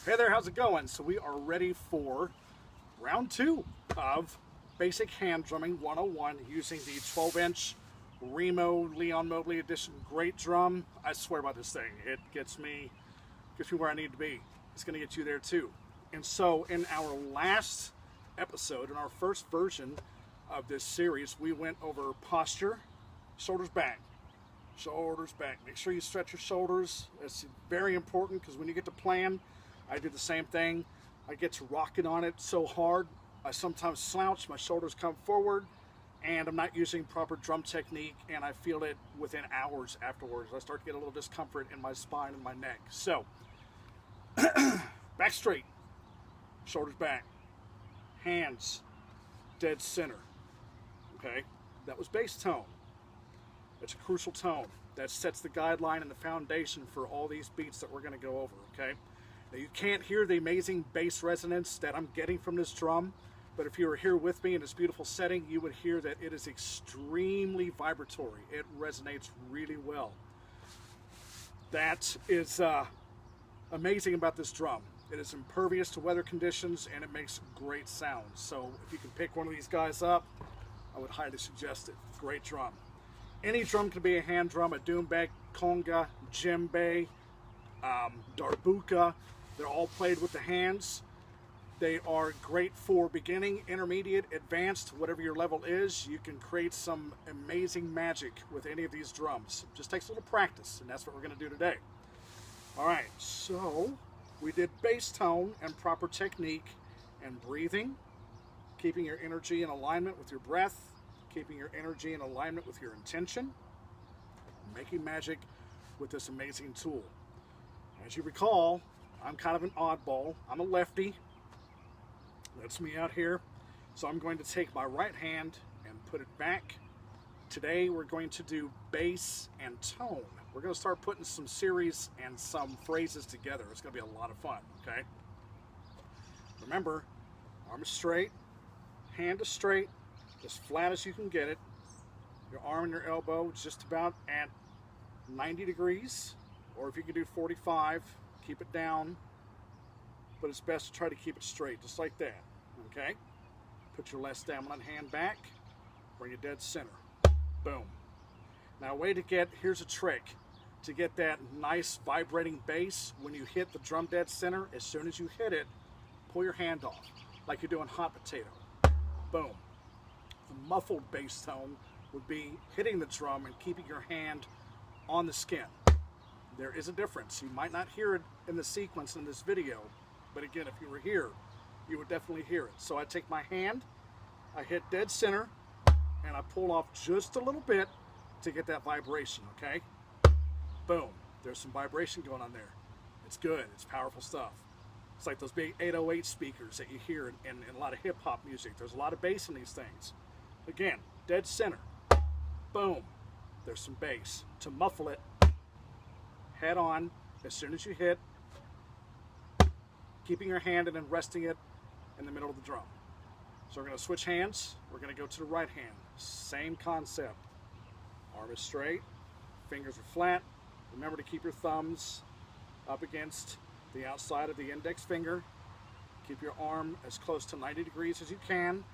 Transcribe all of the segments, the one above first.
Hey there, how's it going? So we are ready for round two of Basic Hand Drumming 101 using the 12-inch Remo Leon Mobley Edition Great Drum. I swear by this thing. It gets me where I need to be. It's going to get you there too. And so in our last episode, in our first version of this series, we went over posture, shoulders back. Shoulders back. Make sure you stretch your shoulders. That's very important because when you get to playing, I do the same thing. I get to rocking on it so hard, I sometimes slouch, my shoulders come forward, and I'm not using proper drum technique, and I feel it within hours afterwards. I start to get a little discomfort in my spine and my neck. So, back straight, shoulders back, hands dead center. Okay, that was bass tone. It's a crucial tone. That sets the guideline and the foundation for all these beats that we're going to go over, okay? Now, you can't hear the amazing bass resonance that I'm getting from this drum, but if you were here with me in this beautiful setting, you would hear that it is extremely vibratory. It resonates really well. That is amazing about this drum. It is impervious to weather conditions, and it makes great sounds. So if you can pick one of these guys up, I would highly suggest it. Great drum. Any drum can be a hand drum, a doumbek, conga, djembe, darbuka. They're all played with the hands. They are great for beginning, intermediate, advanced, whatever your level is. You can create some amazing magic with any of these drums. It just takes a little practice, and that's what we're going to do today. All right, so we did bass tone and proper technique and breathing, keeping your energy in alignment with your breath, keeping your energy in alignment with your intention, making magic with this amazing tool. As you recall, I'm kind of an oddball. I'm a lefty. That's me out here. So I'm going to take my right hand and put it back. Today we're going to do bass and tone. We're going to start putting some series and some phrases together. It's going to be a lot of fun, okay? Remember, arm is straight, hand is straight, as flat as you can get it. Your arm and your elbow just about at 90 degrees, or if you can do 45, keep it down, but it's best to try to keep it straight, just like that, okay? Put your left dominant hand back, bring it dead center, boom. Now here's a trick, to get that nice vibrating bass when you hit the drum dead center. As soon as you hit it, pull your hand off, like you're doing hot potato, boom. The muffled bass tone would be hitting the drum and keeping your hand on the skin. There is a difference. You might not hear it in the sequence in this video, but again, if you were here, you would definitely hear it. So I take my hand, I hit dead center, and I pull off just a little bit to get that vibration, okay? Boom. There's some vibration going on there. It's good. It's powerful stuff. It's like those big 808 speakers that you hear in a lot of hip-hop music. There's a lot of bass in these things. Again, dead center. Boom. There's some bass. To muffle it, head on, as soon as you hit, keeping your hand and then resting it in the middle of the drum. So we're going to switch hands. We're going to go to the right hand. Same concept. Arm is straight, fingers are flat. Remember to keep your thumbs up against the outside of the index finger. Keep your arm as close to 90 degrees as you can.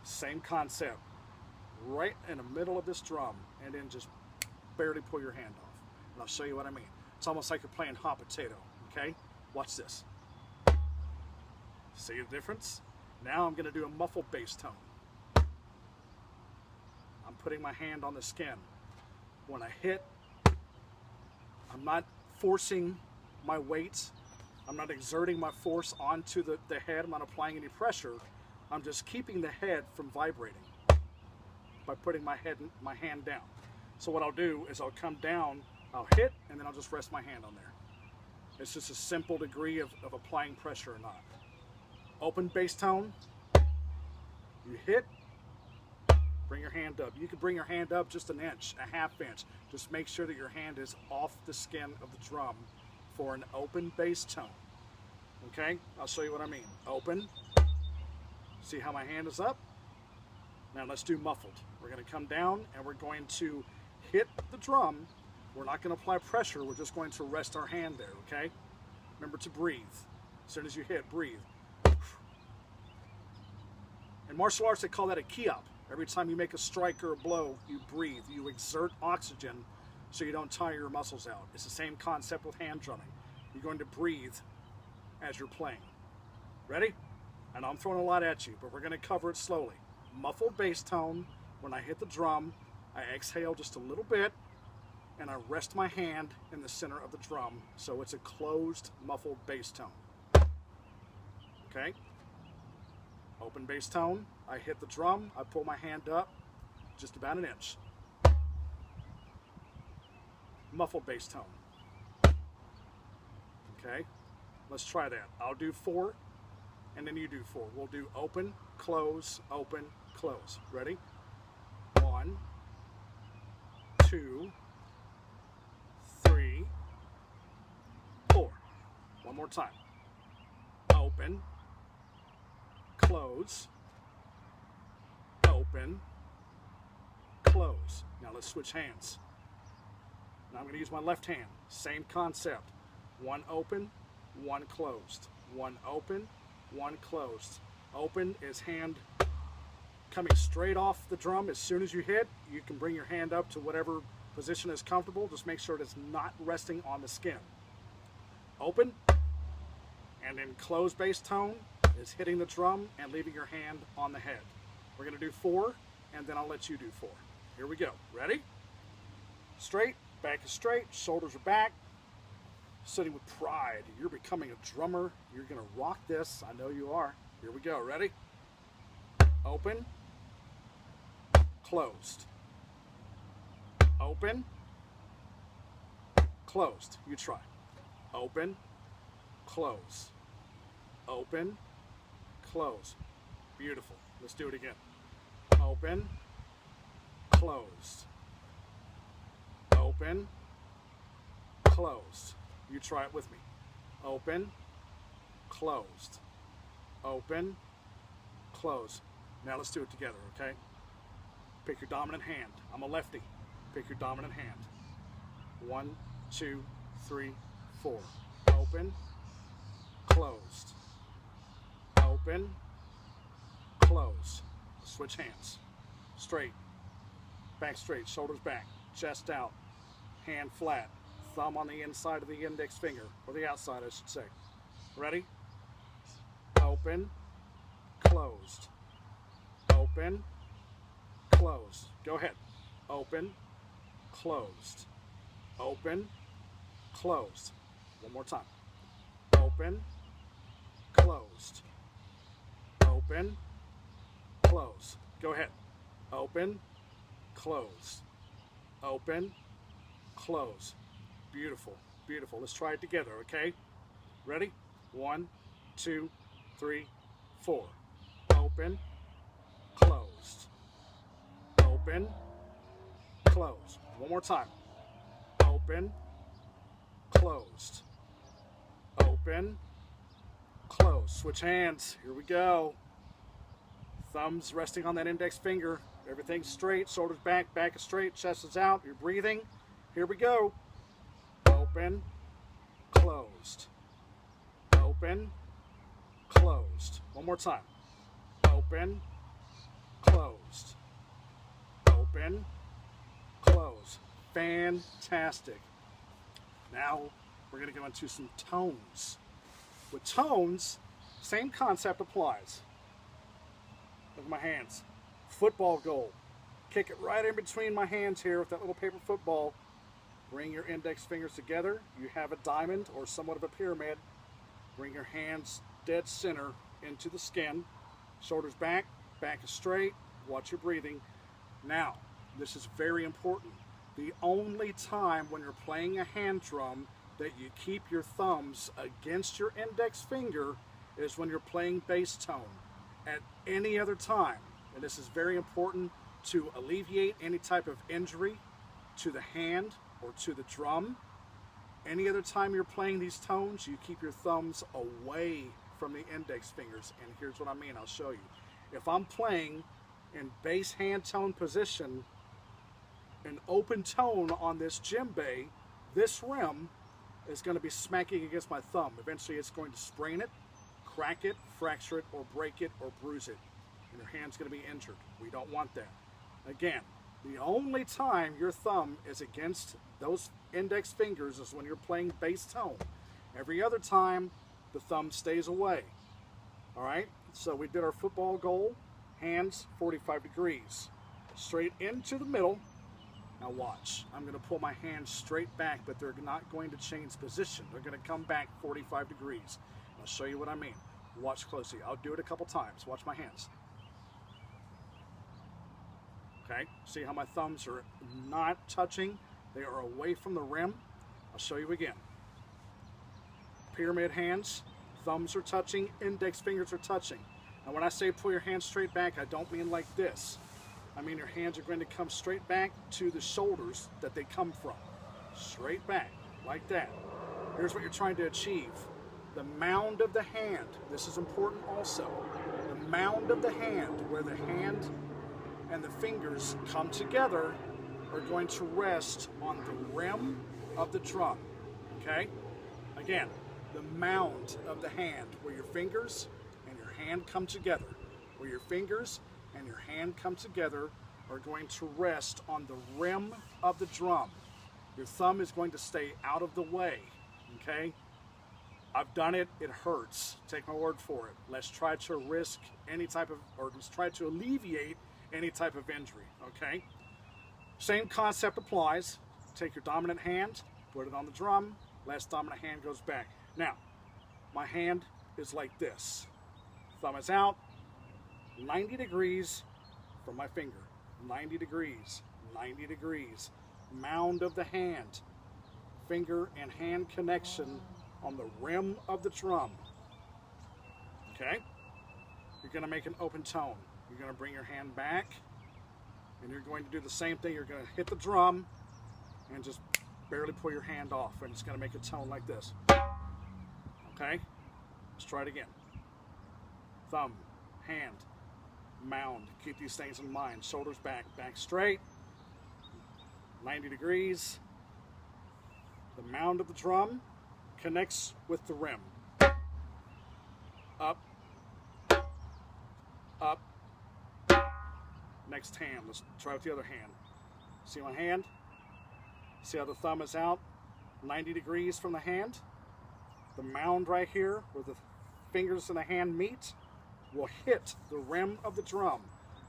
Same concept. Right in the middle of this drum, and then just barely pull your hand off. And I'll show you what I mean. It's almost like you're playing hot potato, okay? Watch this. See the difference? Now I'm going to do a muffled bass tone. I'm putting my hand on the skin. When I hit, I'm not forcing my weight. I'm not exerting my force onto the head. I'm not applying any pressure. I'm just keeping the head from vibrating by putting my hand down. So what I'll do is I'll come down, I'll hit, and then I'll just rest my hand on there. It's just a simple degree of applying pressure or not. Open bass tone, you hit, bring your hand up. You can bring your hand up just an inch, a half inch. Just make sure that your hand is off the skin of the drum for an open bass tone. Okay, I'll show you what I mean. Open, see how my hand is up? Now let's do muffled. We're going to come down and we're going to hit the drum. We're not going to apply pressure. We're just going to rest our hand there, okay? Remember to breathe. As soon as you hit, breathe. In martial arts, they call that a ki-up. Every time you make a strike or a blow, you breathe. You exert oxygen so you don't tire your muscles out. It's the same concept with hand drumming. You're going to breathe as you're playing. Ready? And I'm throwing a lot at you, but we're going to cover it slowly. Muffled bass tone. When I hit the drum, I exhale just a little bit, and I rest my hand in the center of the drum, so it's a closed, muffled bass tone. Okay? Open bass tone. I hit the drum. I pull my hand up just about an inch. Muffled bass tone. Okay? Let's try that. I'll do 4, and then you do 4. We'll do open, close, close. Ready? 1, 2, 3, 4. One more time. Open, close, open, close. Now let's switch hands. Now I'm going to use my left hand. Same concept. 1 open, 1 closed. 1 open, 1 closed. Open is hand coming straight off the drum. As soon as you hit, you can bring your hand up to whatever position is comfortable. Just make sure it is not resting on the skin. Open, and then close bass tone is hitting the drum and leaving your hand on the head. We're going to do 4, and then I'll let you do 4. Here we go. Ready? Straight, back is straight, shoulders are back. Sitting with pride. You're becoming a drummer. You're going to rock this. I know you are. Here we go. Ready? Open, closed. Open, closed. You try. Open, close. Open, close. Beautiful. Let's do it again. Open, closed. Open, closed. You try it with me. Open, closed. Open, close. Now let's do it together, okay? Pick your dominant hand. I'm a lefty. Pick your dominant hand. 1, 2, 3, 4. Open, closed. Open, close. Switch hands. Straight. Back straight. Shoulders back. Chest out. Hand flat. Thumb on the inside of the index finger. Or the outside, I should say. Ready? Open, closed. Open, closed. Go ahead. Open, closed. Open, closed. One more time. Open, closed. Open, close. Go ahead. Open, close. Open, close. Beautiful, beautiful. Let's try it together, okay? Ready? 1, 2, 3, 4. Open, closed. Open, closed. One more time. Open, closed. Open, closed. Switch hands. Here we go. Thumbs resting on that index finger. Everything's straight. Shoulders back. Back is straight. Chest is out. You're breathing. Here we go. Open, closed. Open, closed. One more time. Open, closed. Open, close. Fantastic. Now we're going to go into some tones. With tones, same concept applies. Look at my hands. Football goal. Kick it right in between my hands here with that little paper football. Bring your index fingers together. You have a diamond or somewhat of a pyramid. Bring your hands dead center into the skin. Shoulders back, back is straight. Watch your breathing. Now, this is very important. The only time when you're playing a hand drum that you keep your thumbs against your index finger is when you're playing bass tone. At any other time, and this is very important to alleviate any type of injury to the hand or to the drum. Any other time you're playing these tones, you keep your thumbs away from the index fingers. And here's what I mean, I'll show you. If I'm playing in bass hand tone position, an open tone on this djembe, this rim is going to be smacking against my thumb. Eventually it's going to sprain it, crack it, fracture it, or break it, or bruise it. And your hand's going to be injured. We don't want that. Again, the only time your thumb is against those index fingers is when you're playing bass tone. Every other time, the thumb stays away. All right, so we did our football goal, hands 45 degrees, straight into the middle. Now watch, I'm going to pull my hands straight back, but they're not going to change position. They're going to come back 45 degrees. I'll show you what I mean. Watch closely. I'll do it a couple times. Watch my hands. Okay, see how my thumbs are not touching? They are away from the rim. I'll show you again. Pyramid hands, thumbs are touching, index fingers are touching. Now when I say pull your hands straight back, I don't mean like this. I mean your hands are going to come straight back to the shoulders that they come from. Straight back, like that. Here's what you're trying to achieve. The mound of the hand, this is important also. The mound of the hand, where the hand and the fingers come together, are going to rest on the rim of the drum, okay? Again, the mound of the hand, where your fingers and your hand come together, where your fingers and your hand come together, are going to rest on the rim of the drum. Your thumb is going to stay out of the way, okay? I've done it, it hurts. Take my word for it. Let's try to risk any type of, or let's try to alleviate any type of injury, okay? Same concept applies. Take your dominant hand, put it on the drum, last dominant hand goes back. Now, my hand is like this. Thumb is out, 90 degrees from my finger. 90 degrees, 90 degrees. Mound of the hand, finger and hand connection on the rim of the drum. Okay? You're going to make an open tone. You're going to bring your hand back, and you're going to do the same thing. You're going to hit the drum and just barely pull your hand off, and it's going to make a tone like this. Okay? Let's try it again. Thumb, hand, mound. Keep these things in mind. Shoulders back, back straight. 90 degrees. The mound of the drum connects with the rim. Up, up. Next hand, let's try with the other hand. See my hand? See how the thumb is out 90 degrees from the hand? The mound right here, where the fingers and the hand meet, will hit the rim of the drum.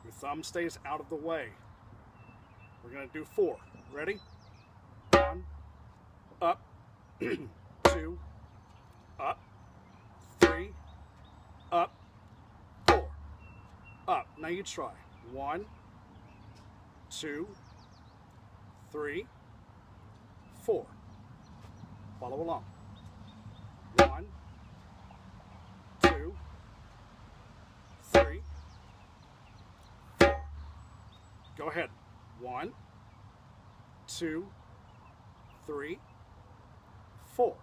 Your thumb stays out of the way. We're going to do 4. Ready? 1, up, 2, up, 3, up, 4, up. Now you try. 1, 2, 3, 4. Follow along. 1, 2, 3, 4. Go ahead. 1, 2, 3, 4.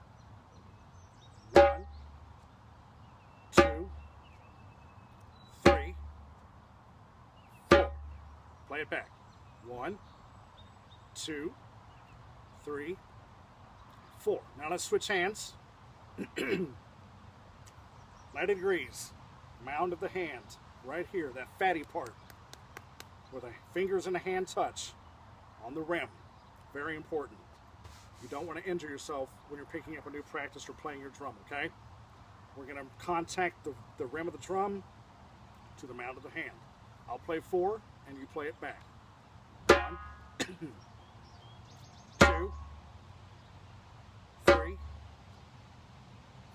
1, 2, 3, 4. Play it back. 1, 2, 3, 4. Now let's switch hands. 90 degrees. Mound of the hand. Right here, that fatty part, where the fingers and the hand touch on the rim. Very important. You don't want to injure yourself when you're picking up a new practice or playing your drum, okay? We're going to contact the rim of the drum to the mound of the hand. I'll play 4, and you play it back. 1, 2, 3,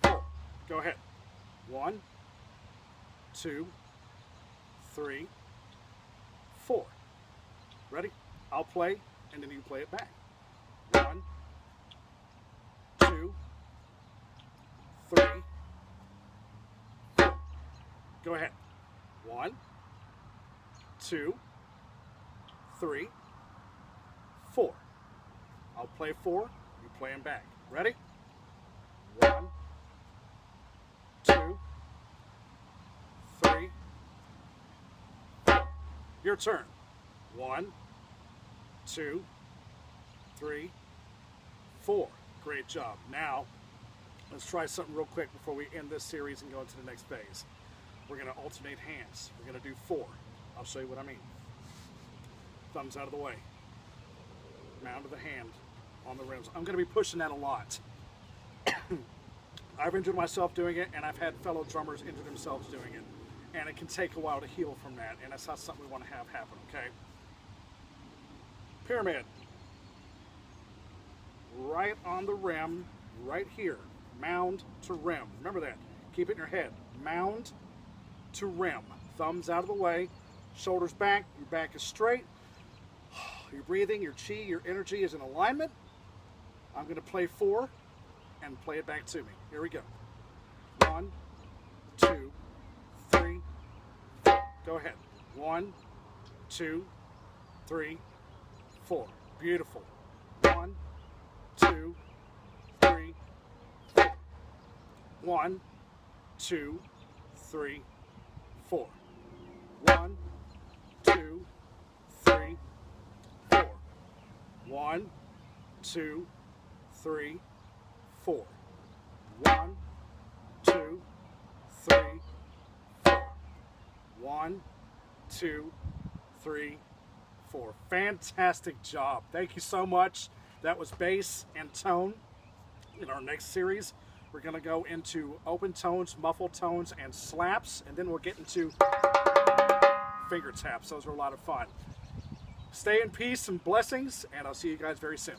4. Go ahead. 1, 2, 3, 4. Ready? I'll play, and then you play it back. 1, 2, 3, 4. Go ahead. 1, 2, 3, 4. I'll play 4, you play them back. Ready? 1, 2, 3, 4. Your turn. 1, 2, 3, 4. Great job. Now, let's try something real quick before we end this series and go into the next phase. We're going to alternate hands. We're going to do 4. I'll show you what I mean. Thumbs out of the way. Mound of the hand on the rims. I'm going to be pushing that a lot. I've injured myself doing it, and I've had fellow drummers injure themselves doing it. And it can take a while to heal from that, and that's not something we want to have happen, okay? Pyramid. Right on the rim, right here. Mound to rim. Remember that. Keep it in your head. Mound to rim. Thumbs out of the way. Shoulders back. Your back is straight. Your breathing, your chi, your energy is in alignment. I'm going to play 4 and play it back to me. Here we go. 1, 2, 3, 4. Go ahead. 1, 2, 3, 4. Beautiful. 1, 2, 3, 4. 1, 2, 3, 4. 1, 2, 3, 4. 1, 2, 3, 4. 1, 2, 3, 4. 1, 2, 3, 4. Fantastic job. Thank you so much. That was bass and tone. In our next series, we're going to go into open tones, muffled tones, and slaps, and then we'll get into finger taps. Those are a lot of fun. Stay in peace and blessings, and I'll see you guys very soon.